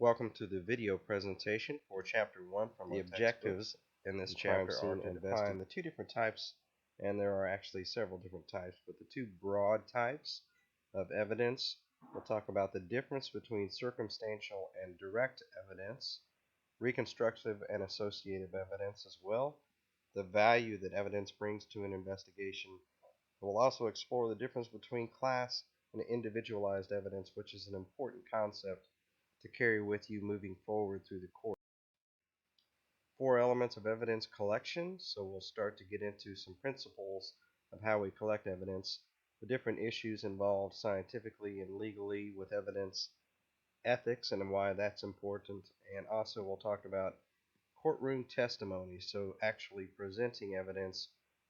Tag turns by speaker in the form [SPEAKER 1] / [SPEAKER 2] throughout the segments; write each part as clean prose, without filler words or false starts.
[SPEAKER 1] Welcome to the video presentation for Chapter 1 from the objectives in this chapter are to define the two different types, and there are actually several different types, but the two broad types of evidence. We'll talk about the difference between circumstantial and direct evidence, reconstructive and associative evidence as well, the value that evidence brings to an investigation. We'll also explore the difference between class and individualized evidence, which is an important concept to carry with you moving forward through the course. 4 elements of evidence collection, so we'll start to get into some principles of how we collect evidence, the different issues involved scientifically and legally with evidence, ethics and why that's important, and also we'll talk about courtroom testimony, so actually presenting evidence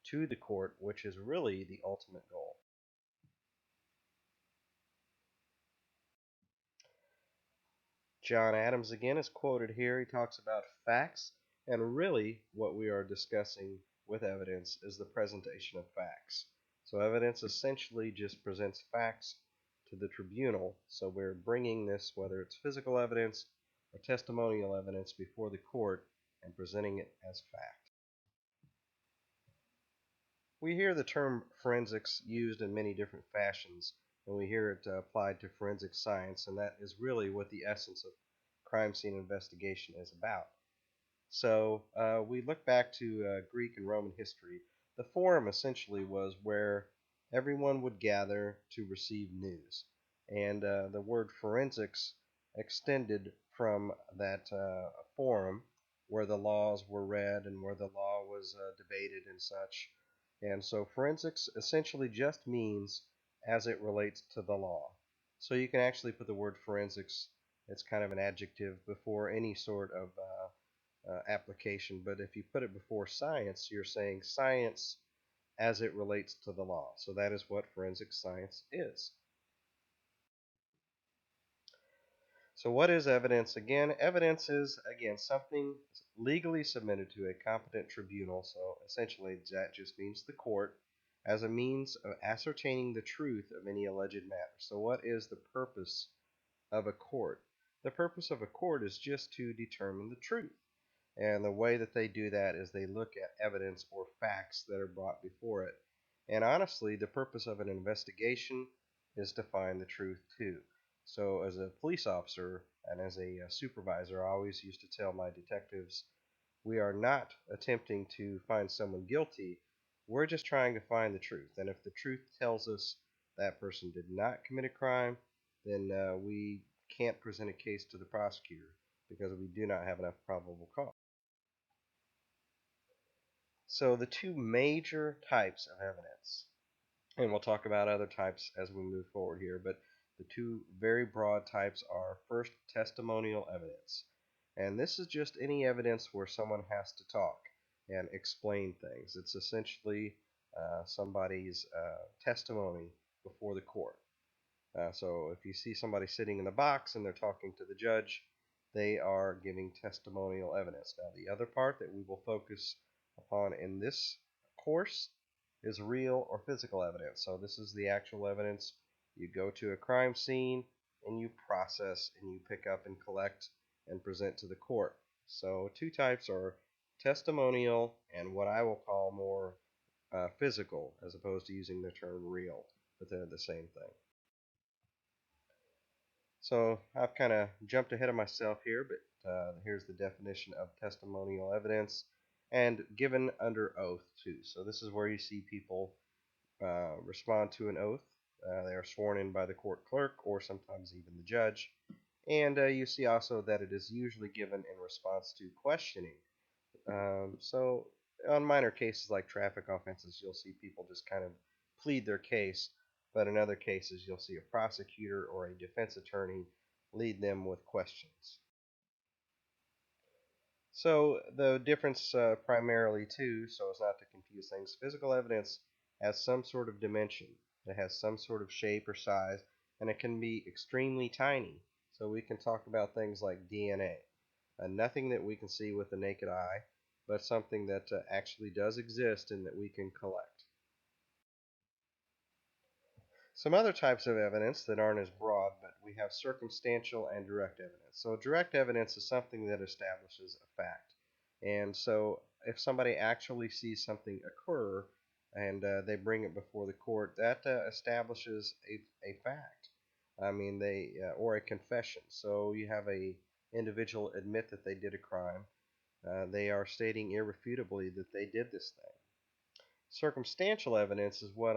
[SPEAKER 1] to the court, which is really the ultimate goal. John Adams again is quoted here. He talks about facts, and really what we are discussing with evidence is the presentation of facts. So evidence essentially just presents facts to the tribunal. So we're bringing this, whether it's physical evidence or testimonial evidence, before the court and presenting it as fact. We hear the term forensics used in many different fashions, and we hear it applied to forensic science, and that is really what the essence of crime scene investigation is about. So we look back to Greek and Roman history. The forum essentially was where everyone would gather to receive news, and the word forensics extended from that forum where the laws were read and where the law was debated and such. And so forensics essentially just means as it relates to the law. So you can actually put the word forensics, it's kind of an adjective, before any sort of application. But if you put it before science, you're saying science as it relates to the law. So that is what forensic science is. So what is evidence? Again, evidence is, again, something legally submitted to a competent tribunal. So essentially that just means the court, as a means of ascertaining the truth of any alleged matter. So what is the purpose of a court? The purpose of a court is just to determine the truth. And the way that they do that is they look at evidence or facts that are brought before it. And honestly, the purpose of an investigation is to find the truth too. So as a police officer and as a supervisor, I always used to tell my detectives, we are not attempting to find someone guilty. We're just trying to find the truth. And if the truth tells us that person did not commit a crime, then we can't present a case to the prosecutor because we do not have enough probable cause. So the two major types of evidence, and we'll talk about other types as we move forward here, but the two very broad types are, first, testimonial evidence. And this is just any evidence where someone has to talk and explain things. It's essentially somebody's testimony before the court. So if you see somebody sitting in the box and they're talking to the judge, they are giving testimonial evidence. Now the other part that we will focus upon in this course is real or physical evidence. So this is the actual evidence. You go to a crime scene and you process and you pick up and collect and present to the court. So two types are testimonial and what I will call more physical, as opposed to using the term real, but they're the same thing. So I've kind of jumped ahead of myself here, but here's the definition of testimonial evidence, and given under oath too. So this is where you see people respond to an oath. They are sworn in by the court clerk or sometimes even the judge. And you see also that it is usually given in response to questioning. So on minor cases like traffic offenses, you'll see people just kind of plead their case, but in other cases you'll see a prosecutor or a defense attorney lead them with questions. So the difference primarily too, so as not to confuse things, physical evidence has some sort of dimension. It has some sort of shape or size, and it can be extremely tiny. So we can talk about things like DNA. Nothing that we can see with the naked eye, but something that actually does exist and that we can collect. Some other types of evidence that aren't as broad, but we have circumstantial and direct evidence. So direct evidence is something that establishes a fact. And so if somebody actually sees something occur and they bring it before the court, that establishes a fact. I mean, or a confession. So you have a individual admit that they did a crime. They are stating irrefutably that they did this thing. Circumstantial evidence is what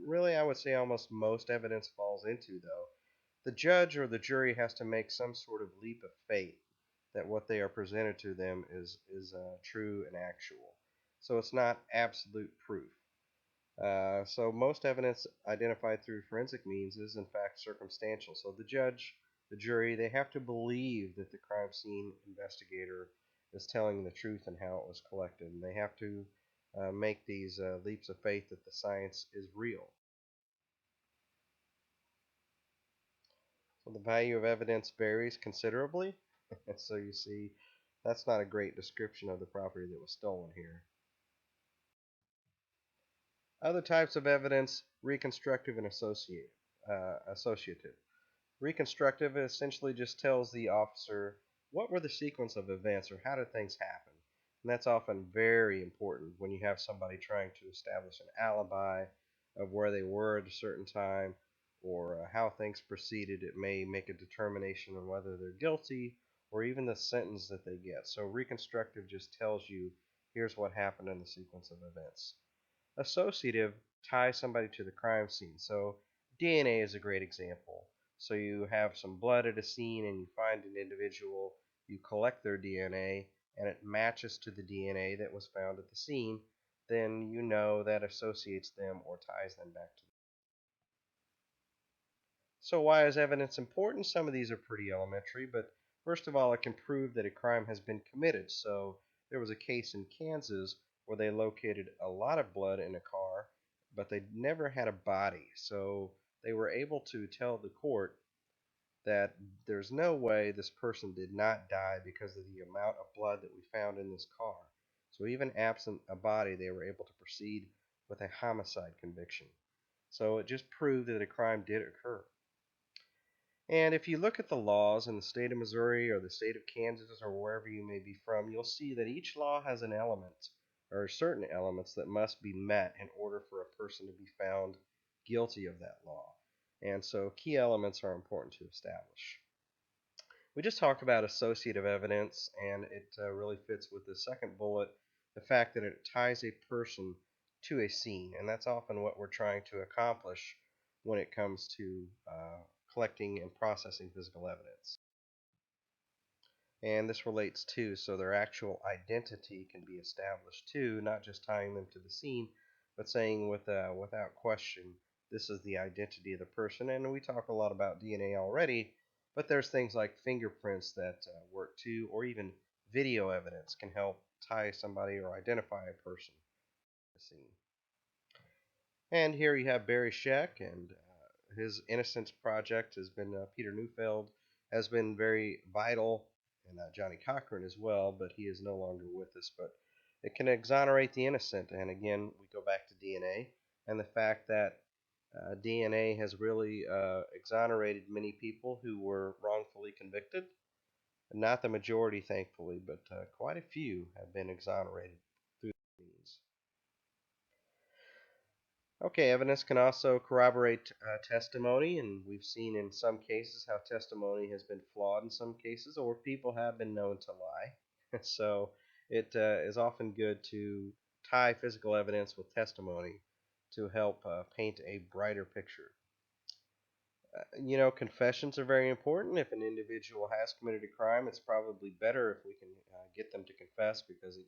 [SPEAKER 1] really I would say almost most evidence falls into, though. The judge or the jury has to make some sort of leap of faith that what they are presented to them is true and actual. So it's not absolute proof. So most evidence identified through forensic means is in fact circumstantial. So the judge, the jury, they have to believe that the crime scene investigator is telling the truth and how it was collected, and they have to make these leaps of faith that the science is real. So the value of evidence varies considerably. So you see, that's not a great description of the property that was stolen here. Other types of evidence: reconstructive and associative. Reconstructive essentially just tells the officer what were the sequence of events or how did things happen. And that's often very important when you have somebody trying to establish an alibi of where they were at a certain time or how things proceeded. It may make a determination on whether they're guilty or even the sentence that they get. So reconstructive just tells you here's what happened in the sequence of events. Associative ties somebody to the crime scene. So DNA is a great example. So you have some blood at a scene and you find an individual, you collect their DNA and it matches to the DNA that was found at the scene, then you know that associates them or ties them back to them. So why is evidence important? Some of these are pretty elementary, but first of all, it can prove that a crime has been committed. So there was a case in Kansas where they located a lot of blood in a car, but they never had a body. So they were able to tell the court that there's no way this person did not die because of the amount of blood that we found in this car. So even absent a body, they were able to proceed with a homicide conviction. So it just proved that a crime did occur. And if you look at the laws in the state of Missouri or the state of Kansas or wherever you may be from, you'll see that each law has an element or certain elements that must be met in order for a person to be found guilty of that law. And so key elements are important to establish. We just talked about associative evidence, and it really fits with the second bullet, the fact that it ties a person to a scene, and that's often what we're trying to accomplish when it comes to collecting and processing physical evidence. And this relates too, so their actual identity can be established too, not just tying them to the scene, but saying without question, this is the identity of the person. And we talk a lot about DNA already, but there's things like fingerprints that work too, or even video evidence can help tie somebody or identify a person to the scene. And here you have Barry Scheck, and his Innocence Project has been, Peter Neufeld has been very vital, and Johnny Cochran as well, but he is no longer with us. But it can exonerate the innocent, and again, we go back to DNA and the fact that DNA has really exonerated many people who were wrongfully convicted. Not the majority, thankfully, but quite a few have been exonerated through these. Okay, evidence can also corroborate testimony, and we've seen in some cases how testimony has been flawed in some cases, or people have been known to lie. So it is often good to tie physical evidence with testimony to help paint a brighter picture. Confessions are very important. If an individual has committed a crime, it's probably better if we can get them to confess because it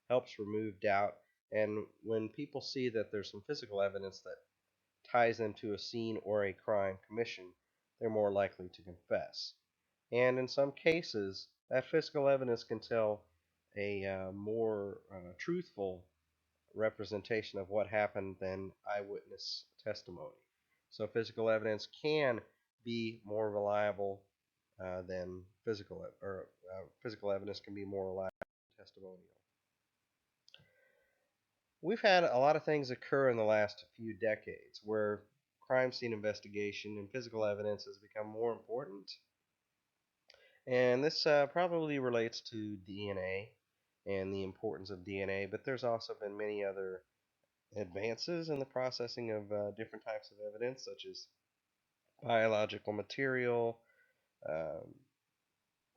[SPEAKER 1] helps remove doubt. And when people see that there's some physical evidence that ties them to a scene or a crime commission, they're more likely to confess. And in some cases, that physical evidence can tell a more truthful representation of what happened than eyewitness testimony. So physical evidence can be more reliable than physical evidence can be more reliable than testimonial. We've had a lot of things occur in the last few decades where crime scene investigation and physical evidence has become more important. And this probably relates to DNA and the importance of DNA, but there's also been many other advances in the processing of different types of evidence, such as biological material, um,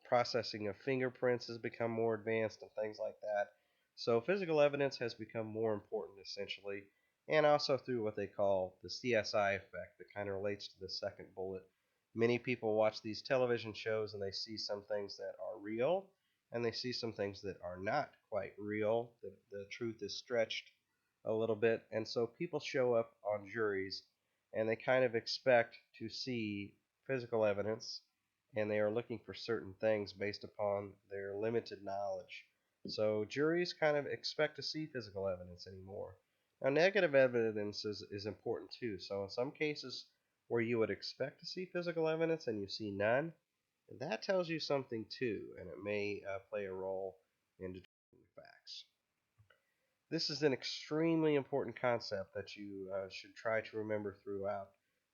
[SPEAKER 1] processing of fingerprints has become more advanced, and things like that. So physical evidence has become more important, essentially, and also through what they call the CSI effect that kind of relates to the second bullet. Many people watch these television shows and they see some things that are real, and they see some things that are not quite real. The truth is stretched a little bit, and so people show up on juries and they kind of expect to see physical evidence, and they are looking for certain things based upon their limited knowledge. So juries kind of expect to see physical evidence anymore. Now, negative evidence is important too. So in some cases where you would expect to see physical evidence and you see none, that tells you something too, and it may play a role in determining facts. This is an extremely important concept that you should try to remember throughout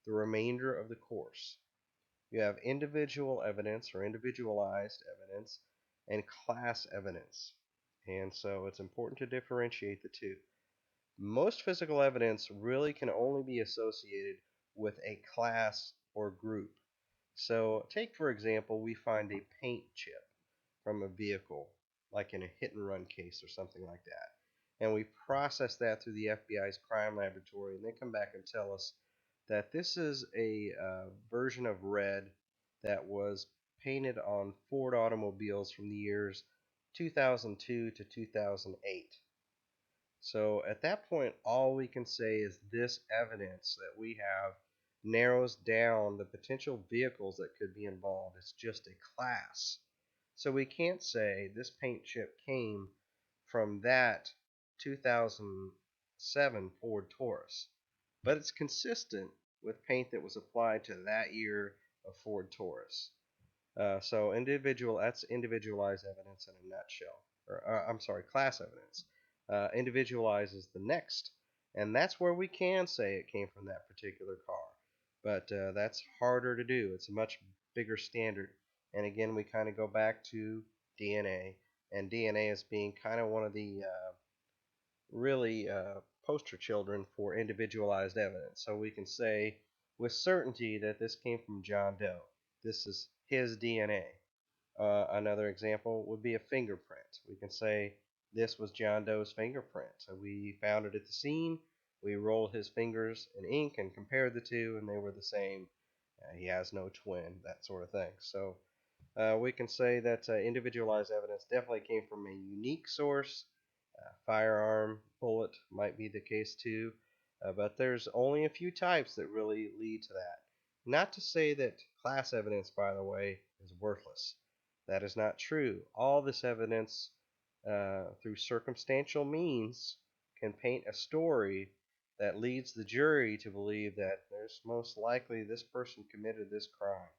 [SPEAKER 1] the remainder of the course. You have individual evidence or individualized evidence and class evidence. And so it's important to differentiate the two. Most physical evidence really can only be associated with a class or group. So take, for example, we find a paint chip from a vehicle, like in a hit and run case or something like that. And we process that through the FBI's crime laboratory, and they come back and tell us that this is a version of red that was painted on Ford automobiles from the years 2002 to 2008. So at that point, all we can say is this evidence that we have narrows down the potential vehicles that could be involved. It's just a class. So we can't say this paint chip came from that 2007 Ford Taurus, but it's consistent with paint that was applied to that year of Ford Taurus. So that's individualized evidence in a nutshell. I'm sorry, class evidence. Individualized is the next, and that's where we can say it came from that particular car. But that's harder to do. It's a much bigger standard. And again, we kind of go back to DNA, and DNA as being kind of one of the really poster children for individualized evidence. So we can say with certainty that this came from John Doe. This is his DNA. Another example would be a fingerprint. We can say this was John Doe's fingerprint. So we found it at the scene. We rolled his fingers in ink and compared the two, and they were the same. He has no twin, that sort of thing. So we can say that individualized evidence definitely came from a unique source. Firearm, bullet might be the case too, but there's only a few types that really lead to that. Not to say that class evidence, by the way, is worthless. That is not true. All this evidence, through circumstantial means, can paint a story that leads the jury to believe that there's most likely this person committed this crime.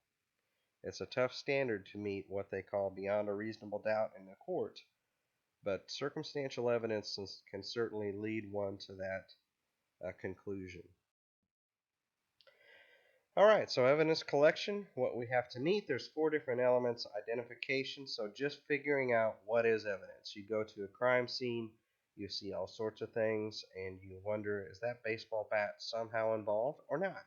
[SPEAKER 1] It's a tough standard to meet what they call beyond a reasonable doubt in the court, but circumstantial evidence can certainly lead one to that conclusion. Alright, so evidence collection, what we have to meet, there's 4 different elements. Identification, so just figuring out what is evidence. You go to a crime scene, you see all sorts of things, and you wonder, is that baseball bat somehow involved or not?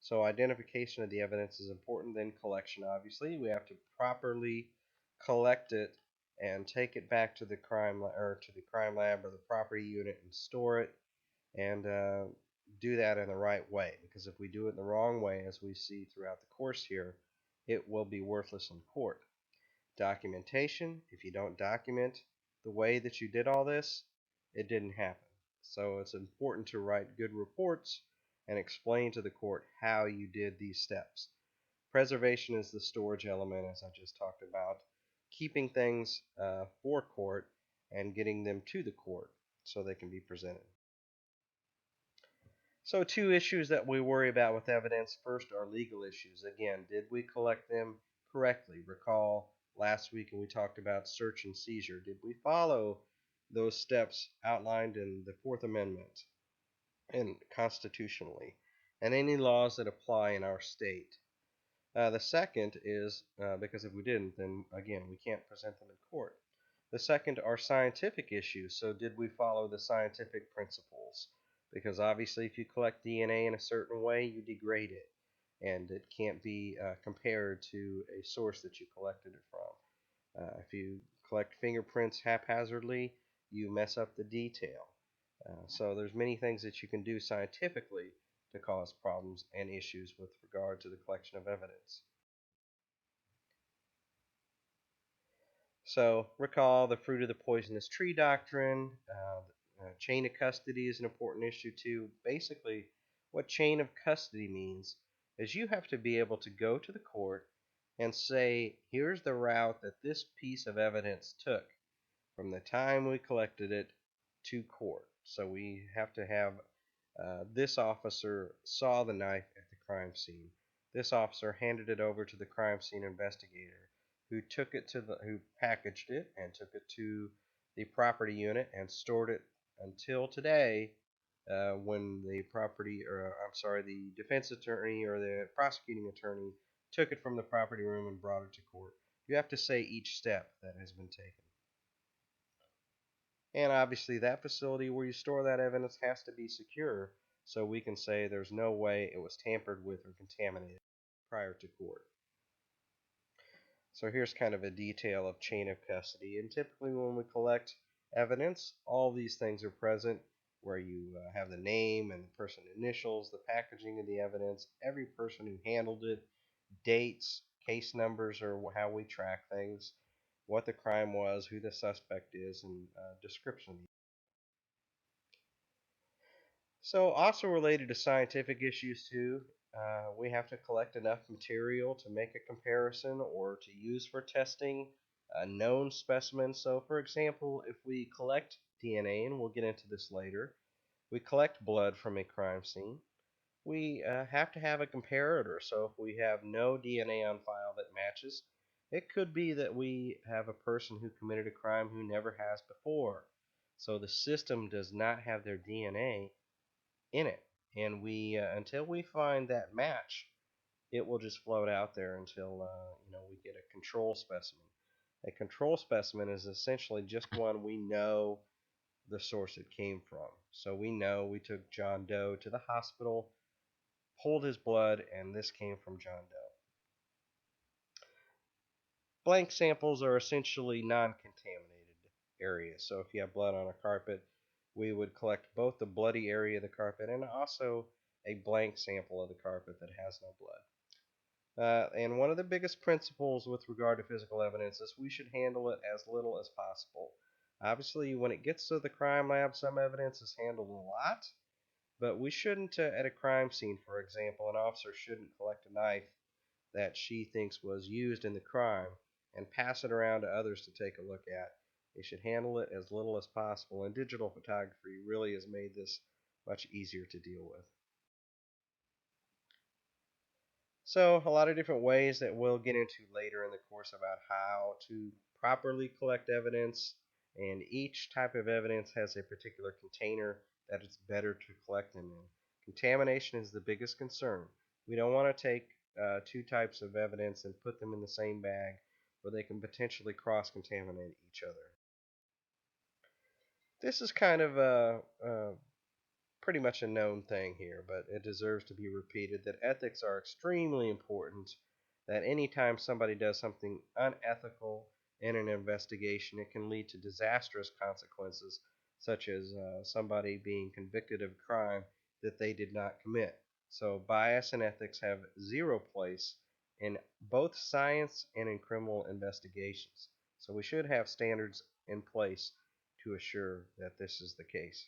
[SPEAKER 1] So identification of the evidence is important. Then collection, obviously. We have to properly collect it and take it back to the crime lab or the property unit and store it, and do that in the right way, because if we do it in the wrong way, as we see throughout the course here, it will be worthless in court. Documentation, if you don't document the way that you did all this, it didn't happen. So it's important to write good reports and explain to the court how you did these steps. Preservation is the storage element, as I just talked about, keeping things for court and getting them to the court so they can be presented. So 2 issues that we worry about with evidence. First are legal issues. Again, did we collect them correctly? Recall last week when we talked about search and seizure. Did we follow those steps outlined in the Fourth Amendment and constitutionally? and any laws that apply in our state. The second is, because if we didn't, then again, we can't present them in court. The second are scientific issues. So did we follow the scientific principles? Because obviously if you collect DNA in a certain way, you degrade it. And it can't be compared to a source that you collected it from. If you collect fingerprints haphazardly, you mess up the detail. So there's many things that you can do scientifically to cause problems and issues with regard to the collection of evidence. So recall the fruit of the poisonous tree doctrine. Chain of custody is an important issue too. Basically, what chain of custody means is you have to be able to go to the court and say, here's the route that this piece of evidence took from the time we collected it to court. So we have to have this officer saw the knife at the crime scene. This officer handed it over to the crime scene investigator, who packaged it and took it to the property unit and stored it until today, when the the defense attorney or the prosecuting attorney took it from the property room and brought it to court. You have to say each step that has been taken. And obviously that facility where you store that evidence has to be secure, so we can say there's no way it was tampered with or contaminated prior to court. So here's kind of a detail of chain of custody. And typically when we collect evidence, all these things are present, where you have the name and the person initials, the packaging of the evidence, every person who handled it, dates, case numbers, or how we track things, what the crime was, who the suspect is, and description. So also related to scientific issues too, we have to collect enough material to make a comparison or to use for testing a known specimen. So for example, if we collect DNA, and we'll get into this later, we collect blood from a crime scene, we have to have a comparator. So if we have no DNA on file that matches, it could be that we have a person who committed a crime who never has before. So the system does not have their DNA in it, and we until we find that match, it will just float out there until we get a control specimen. A control specimen is essentially just one we know the source it came from. So we know we took John Doe to the hospital, pulled his blood, and this came from John Doe. Blank samples are essentially non-contaminated areas. So if you have blood on a carpet, we would collect both the bloody area of the carpet and also a blank sample of the carpet that has no blood. And one of the biggest principles with regard to physical evidence is we should handle it as little as possible. Obviously, when it gets to the crime lab, some evidence is handled a lot, but we shouldn't, at a crime scene, for example, an officer shouldn't collect a knife that she thinks was used in the crime and pass it around to others to take a look at. They should handle it as little as possible, and digital photography really has made this much easier to deal with. So a lot of different ways that we'll get into later in the course about how to properly collect evidence, and each type of evidence has a particular container that it's better to collect them in. Contamination is the biggest concern. We don't want to take two types of evidence and put them in the same bag, where they can potentially cross-contaminate each other. This is kind of pretty much a known thing here, but it deserves to be repeated that ethics are extremely important, that anytime somebody does something unethical in an investigation, it can lead to disastrous consequences, such as somebody being convicted of a crime that they did not commit. So bias and ethics have zero place in both science and in criminal investigations. So we should have standards in place to assure that this is the case.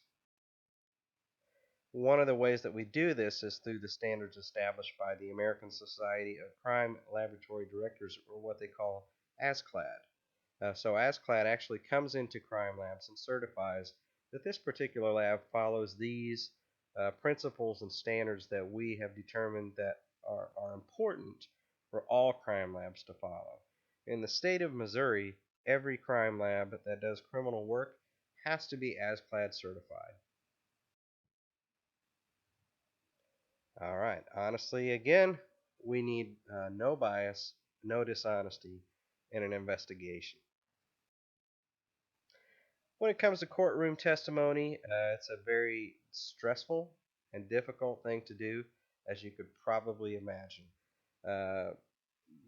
[SPEAKER 1] One of the ways that we do this is through the standards established by the American Society of Crime Laboratory Directors, or what they call ASCLD. So ASCLD actually comes into crime labs and certifies that this particular lab follows these principles and standards that we have determined that are important for all crime labs to follow. In the state of Missouri, every crime lab that does criminal work has to be ASCLD certified. All right. Honestly, again, we need no bias, no dishonesty in an investigation. When it comes to courtroom testimony, it's a very stressful and difficult thing to do, as you could probably imagine. Uh,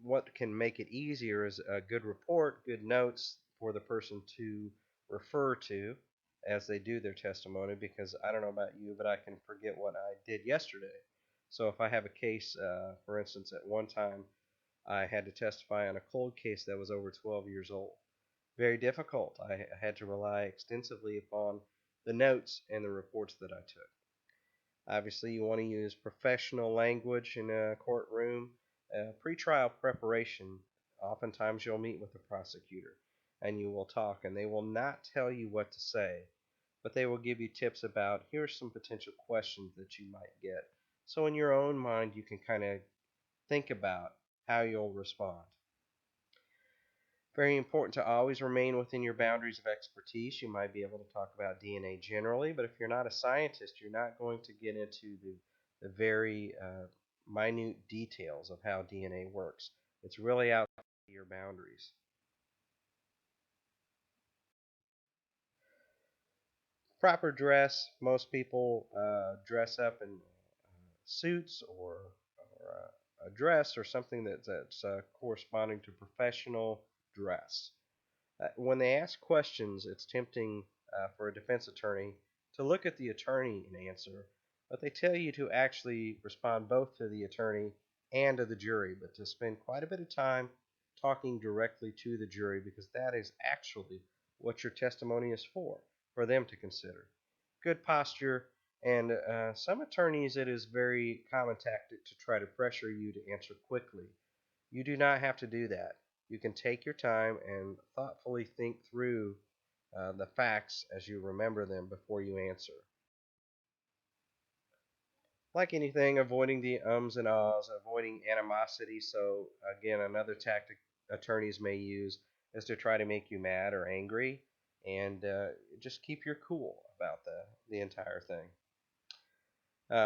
[SPEAKER 1] what can make it easier is a good report, good notes for the person to refer to as they do their testimony, because I don't know about you, but I can forget what I did yesterday. So if I have a case, for instance, at one time I had to testify on a cold case that was over 12 years old. Very difficult. I had to rely extensively upon the notes and the reports that I took. Obviously, you want to use professional language in a courtroom. Pre-trial preparation, oftentimes you'll meet with the prosecutor and you will talk, and they will not tell you what to say, but they will give you tips about here's some potential questions that you might get. So, in your own mind, you can kind of think about how you'll respond. Very important to always remain within your boundaries of expertise. You might be able to talk about DNA generally, but if you're not a scientist, you're not going to get into the very minute details of how DNA works. It's really outside your boundaries. Proper dress. Most people dress up in suits or a dress or something that's corresponding to professional dress. When they ask questions, it's tempting for a defense attorney to look at the attorney and answer, but they tell you to actually respond both to the attorney and to the jury, but to spend quite a bit of time talking directly to the jury, because that is actually what your testimony is for them to consider. Good posture, and some attorneys, it is very common tactic to try to pressure you to answer quickly. You do not have to do that. You can take your time and thoughtfully think through the facts as you remember them before you answer. Like anything, avoiding the ums and ahs, avoiding animosity. So, again, another tactic attorneys may use is to try to make you mad or angry, and just keep your cool about the entire thing.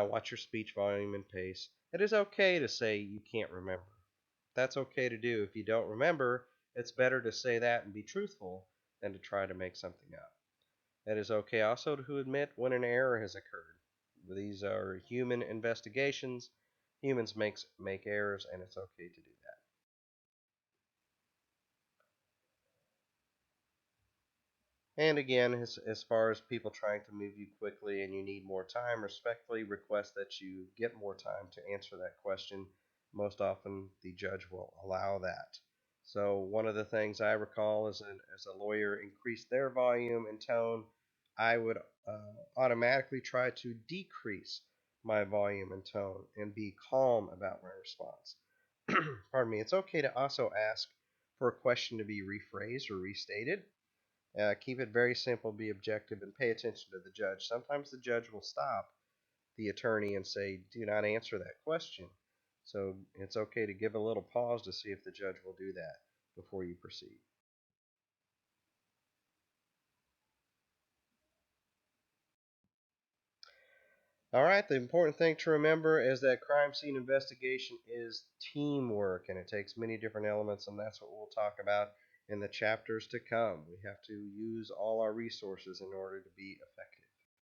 [SPEAKER 1] Watch your speech volume and pace. It is okay to say you can't remember. That's okay to do. If you don't remember, it's better to say that and be truthful than to try to make something up. It is okay also to admit when an error has occurred. These are human investigations. Humans make errors, and it's okay to do that. And again, as far as people trying to move you quickly and you need more time, respectfully request that you get more time to answer that question. Most often, the judge will allow that. So, one of the things I recall as a lawyer increased their volume and tone, I would automatically try to decrease my volume and tone and be calm about my response. Pardon me. It's okay to also ask for a question to be rephrased or restated. Keep it very simple, be objective, and pay attention to the judge. Sometimes the judge will stop the attorney and say, do not answer that question. So it's okay to give a little pause to see if the judge will do that before you proceed. All right, the important thing to remember is that crime scene investigation is teamwork, and it takes many different elements, and that's what we'll talk about in the chapters to come. We have to use all our resources in order to be effective.